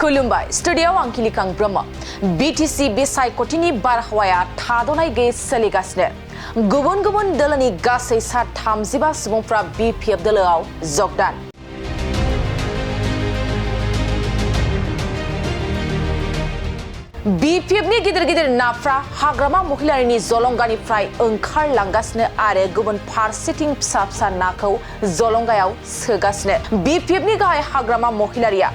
खुलुमबाय स्टुडियोआव आं किलिकां ब्रह्म बीटीसी बिसायख'थिनि बारहावाया थाद'नाय गैयै सोलिगासिनो गुबुन गुबुन दोलोनि गासै सा 35 सुबुंफ्रा बीपीएफ दोलोआव जगदान बीपीएफनि गिदिर नाफ्रा हाग्रामा महिलारिनि जलंगानिफ्राय ओंखारलांगासिनो आरो गुबुन फारसेथिं फिसा नाखौ जलंगायाव सोगासिनो बीपीएफनि गाहाय हाग्रामा महिलारिया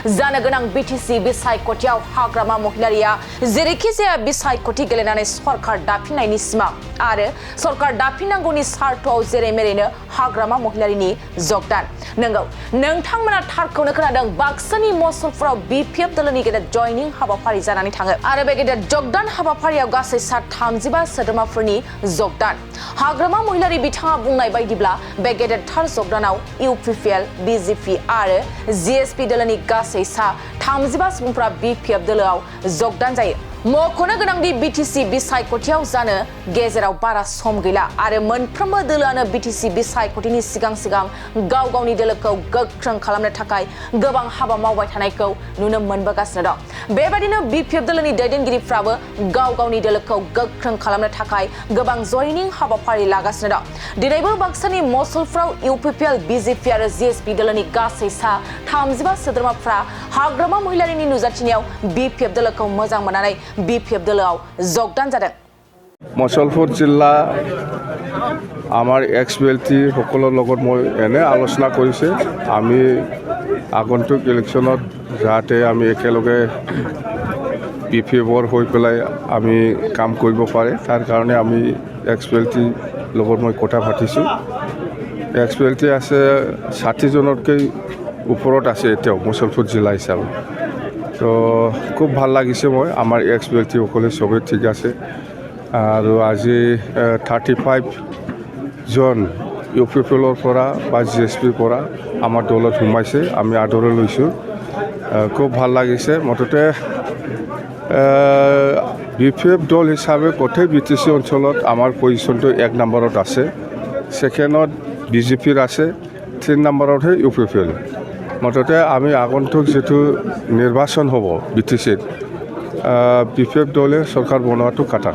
जानो गोनां बीटीसी बिसायख'थियाव हाग्रामा महिलारिया जेरैखि जाया बिसायख'थि गेलेनानै सरकार दाफिननायनि सिमां आरो सरकार दाफिननांगौनि सार्थआव जेरै मेरैनो हाग्रामा महिलारिनि जगदान नंगौ नोंथांमोना थारखौनो खोनादों बाक्सानि मसलफोराव बीपीएफ दोलोनि गेदेर जयनिं हाबाफारि जानानै थाङो आरो बे गेदेर जगदान हाबाफारियाव गासै सा 35 सोद्रोमाफोरनि जगदान हाग्रामा महिलारि बिथाङा बुंनाय बायदिब्ला बे गेदेरथार जगदानाव इउपिपिएल बीजेपी आरो जीएसपी दोलोनि गासै सा 35 सुबुंफ्रा बीपीएफ दोलोआव जगदान जायो मख'नो गोनांदि बीटीसी बिसायख'थियाव जानो गेजेराव बारा सम गैला आरो मोनफ्रोमबो दोलोआनो बीटीसी बिसायख'थिनि सिगां गाव गावनि दोलोखौ गोख्रों खालामनो थाखाय गोबां हाबा मावबाय थानायखौ नुनो मोनबोगासिनो दं बेबायदिनो बीपीएफ दोलोनि दैदेनगिरिफ्राबो गाव गावनि दोलोखौ गोख्रों खालामनो थाखाय गोबां जयनिं हाबाफारि लागासिनो दं दिनैबो बाक्सानि मसलफ्राव इउपिपिएल बीजेपी आरो जीएसपी दोलोनि गासै सा 35 सोद्रोमाफ्रा हाग्रामा महिलारिनि नुजाथिनायाव बीपीएफ दोलोखौ मोजां मोननानै बीपीएफ दोलोआव जगदान जादों मुसलपुर जिल्ला आमार एक्स-बिएलटी সকলৰ লগত মই এনে আলোচনা কৰিছে আমি আগন্তুক ইলেকশ্যনত যাতে আমি একেলগে বিপিএফৰ হৈ পেলাই আমি কাম কৰিব পাৰে তাৰ কাৰণে আমি एक्स-बिएलटी লগত মই কথা পাতিছোঁ एक्स-बिएलटी আছে 60 জনতকৈ ওপৰত আছে এতিয়াও মুসলপুৰ জিলা হিচাপে তো খুব ভাল লাগিছে মই আমাৰ एक्स-बिएलटी সকলে সবে ঠিক আছে আৰু আজি 35 জন ইউপিপিএলৰ পৰা বা জিএসপিৰ পৰা আমাৰ দলত সোমাইছে আমি আদৰে লৈছোঁ খুব ভাল লাগিছে মততে বিপিএফ দল হিচাপে গোটেই বিটিসি অঞ্চলত আমাৰ পজিশনটো 1 নম্বৰত আছে সেকেন্ডত বিজেপিৰ আছে 3 নম্বৰতহে ইউপিপিএল মততে আমি আগন্তুক যেটো নিৰ্বাচন হ'ব বিটিসিত বিপিএফ দলে সৰকাৰ বনোৱাটো কথা